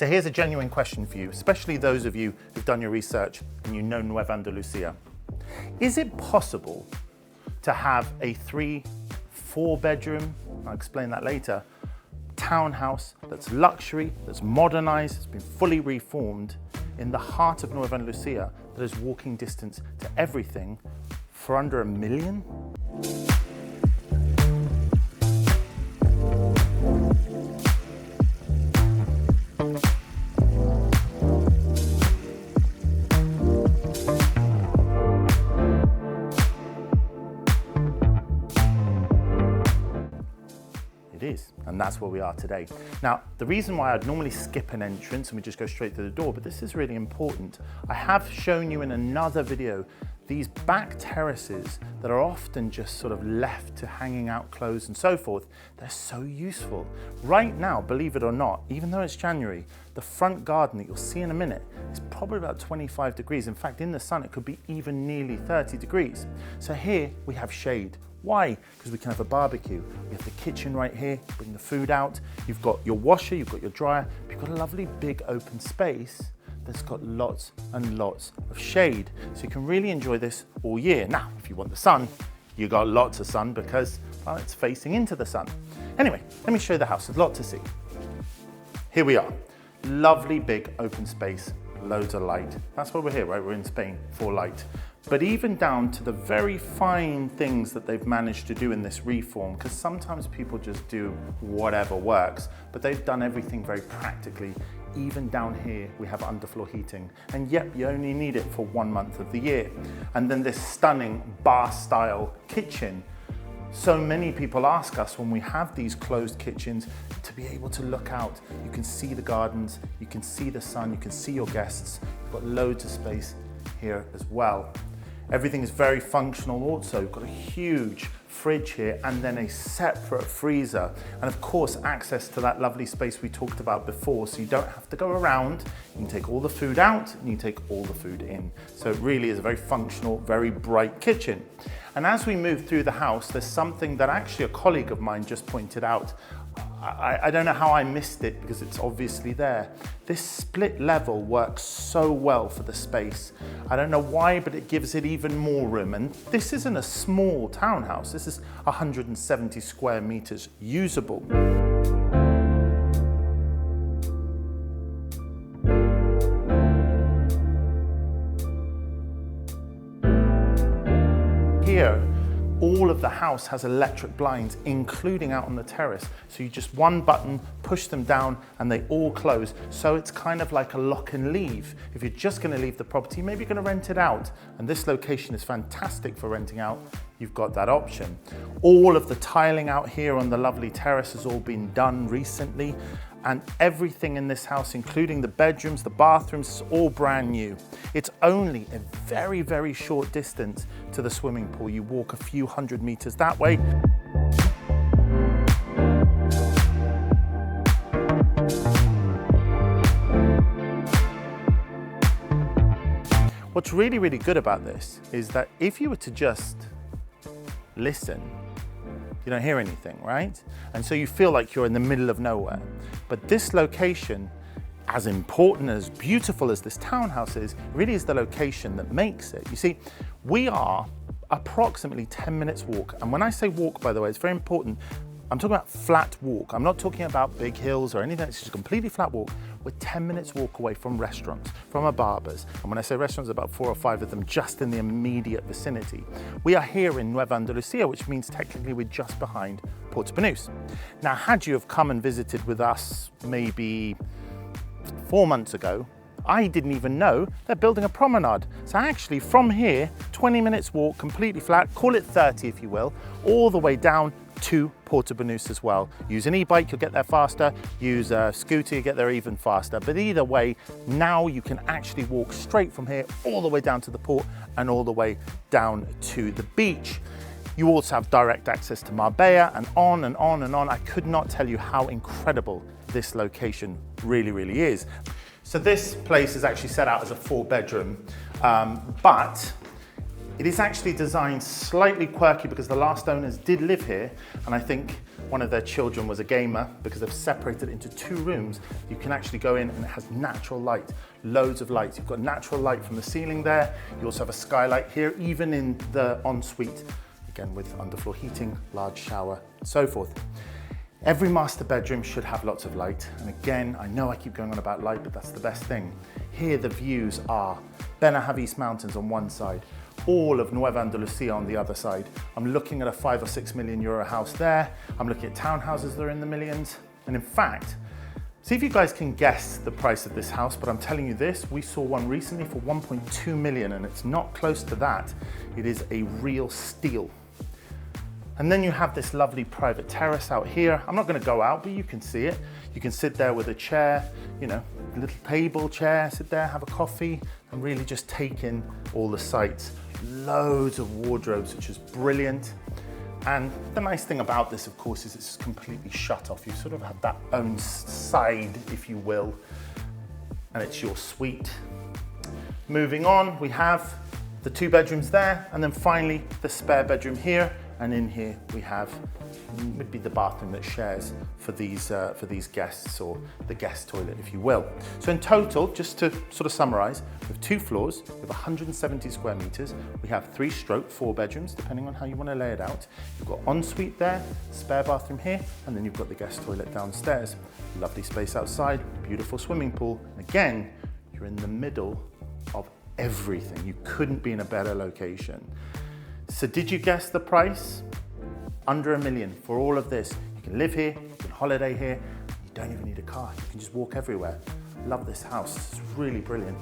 So here's a genuine question for you, especially those of you who've done your research and you know Nueva Andalucia. Is it possible to have a 3-4 bedroom, I'll explain that later, townhouse that's luxury, that's modernized, it's been fully reformed in the heart of Nueva Andalucia that is walking distance to everything for under $1 million? It is, and that's where we are today. Now, the reason why I'd normally skip an entrance and we just go straight through the door, but this is really important. I have shown you in another video these back terraces that are often just sort of left to hanging out clothes and so forth. They're so useful. Right now, believe it or not, even though it's January, the front garden that you'll see in a minute is probably about 25 degrees. In fact, in the sun, it could be even nearly 30 degrees. So here we have shade. Why? Because we can have a barbecue. We have the kitchen right here, bring the food out. You've got your washer, you've got your dryer, you've got a lovely big open space that's got lots and lots of shade. So you can really enjoy this all year. Now, if you want the sun, you got lots of sun because, well, it's facing into the sun. Anyway, let me show you the house. There's a lot to see. Here we are. Lovely big open space, loads of light. That's why we're here, right? We're in Spain for light. But even down to the very fine things that they've managed to do in this reform, because sometimes people just do whatever works, but they've done everything very practically. Even down here, we have underfloor heating, and yep, you only need it for 1 month of the year. And then this stunning bar-style kitchen. So many people ask us when we have these closed kitchens to be able to look out. You can see the gardens, you can see the sun, you can see your guests. You've got loads of space here as well. Everything is very functional also. You've got a huge fridge here and then a separate freezer. And of course, access to that lovely space we talked about before, so you don't have to go around. You can take all the food out and you take all the food in. So it really is a very functional, very bright kitchen. And as we move through the house, there's something that actually a colleague of mine just pointed out. I don't know how I missed it because it's obviously there. This split level works so well for the space. I don't know why, but it gives it even more room. And this isn't a small townhouse. This is 170 square meters usable. Here, all of the house has electric blinds, including out on the terrace. So you just one button, push them down, and they all close. So it's kind of like a lock and leave. If you're just gonna leave the property, maybe you're gonna rent it out. And this location is fantastic for renting out. You've got that option. All of the tiling out here on the lovely terrace has all been done recently. And everything in this house, including the bedrooms, the bathrooms, is all brand new. It's only a very, very short distance to the swimming pool. You walk a few hundred meters that way. What's really, really good about this is that if you were to just listen, you don't hear anything, right? And so you feel like you're in the middle of nowhere. But this location, as important, as beautiful as this townhouse is, really is the location that makes it. You see, we are approximately 10 minutes walk. And when I say walk, by the way, it's very important. I'm talking about flat walk. I'm not talking about big hills or anything. It's just a completely flat walk. We're 10 minutes walk away from restaurants, from a barber's. And when I say restaurants, about 4 or 5 of them just in the immediate vicinity. We are here in Nueva Andalucia, which means technically we're just behind Portobello. Now, had you have come and visited with us maybe 4 months ago, I didn't even know they're building a promenade. So actually from here, 20 minutes walk, completely flat, call it 30 if you will, all the way down to Portobello as well. Use an e-bike, you'll get there faster. Use a scooter, you get there even faster. But either way, now you can actually walk straight from here all the way down to the port and all the way down to the beach. You also have direct access to Marbella and on and on and on. I could not tell you how incredible this location really, really is. So this place is actually set out as a 4-bedroom, but it is actually designed slightly quirky because the last owners did live here, and I think one of their children was a gamer, because they've separated it into 2 rooms, you can actually go in and it has natural light, loads of lights. You've got natural light from the ceiling there. You also have a skylight here, even in the ensuite, again with underfloor heating, large shower, and so forth. Every master bedroom should have lots of light. And again, I know I keep going on about light, but that's the best thing. Here the views are Benahavis Mountains on one side, all of Nueva Andalucia on the other side. I'm looking at a 5 or 6 million euro house there. I'm looking at townhouses that are in the millions. And in fact, see if you guys can guess the price of this house, but I'm telling you this, we saw one recently for 1.2 million, and it's not close to that. It is a real steal. And then you have this lovely private terrace out here. I'm not gonna go out, but you can see it. You can sit there with a chair, you know, a little table chair, sit there, have a coffee, and really just take in all the sights. Loads of wardrobes, which is brilliant. And the nice thing about this, of course, is it's completely shut off. You sort of have that own side, if you will, and it's your suite. Moving on, we have the 2 bedrooms there, and then finally the spare bedroom here. And in here we have maybe the bathroom that shares for these guests, or the guest toilet, if you will. So in total, just to sort of summarize, we have 2 floors, we have 170 square meters. We have 3/4 bedrooms, depending on how you want to lay it out. You've got ensuite there, spare bathroom here, and then you've got the guest toilet downstairs. Lovely space outside, beautiful swimming pool. And again, you're in the middle of everything. You couldn't be in a better location. So did you guess the price? Under $1 million for all of this. You can live here, you can holiday here, you don't even need a car. You can just walk everywhere. Love this house, it's really brilliant.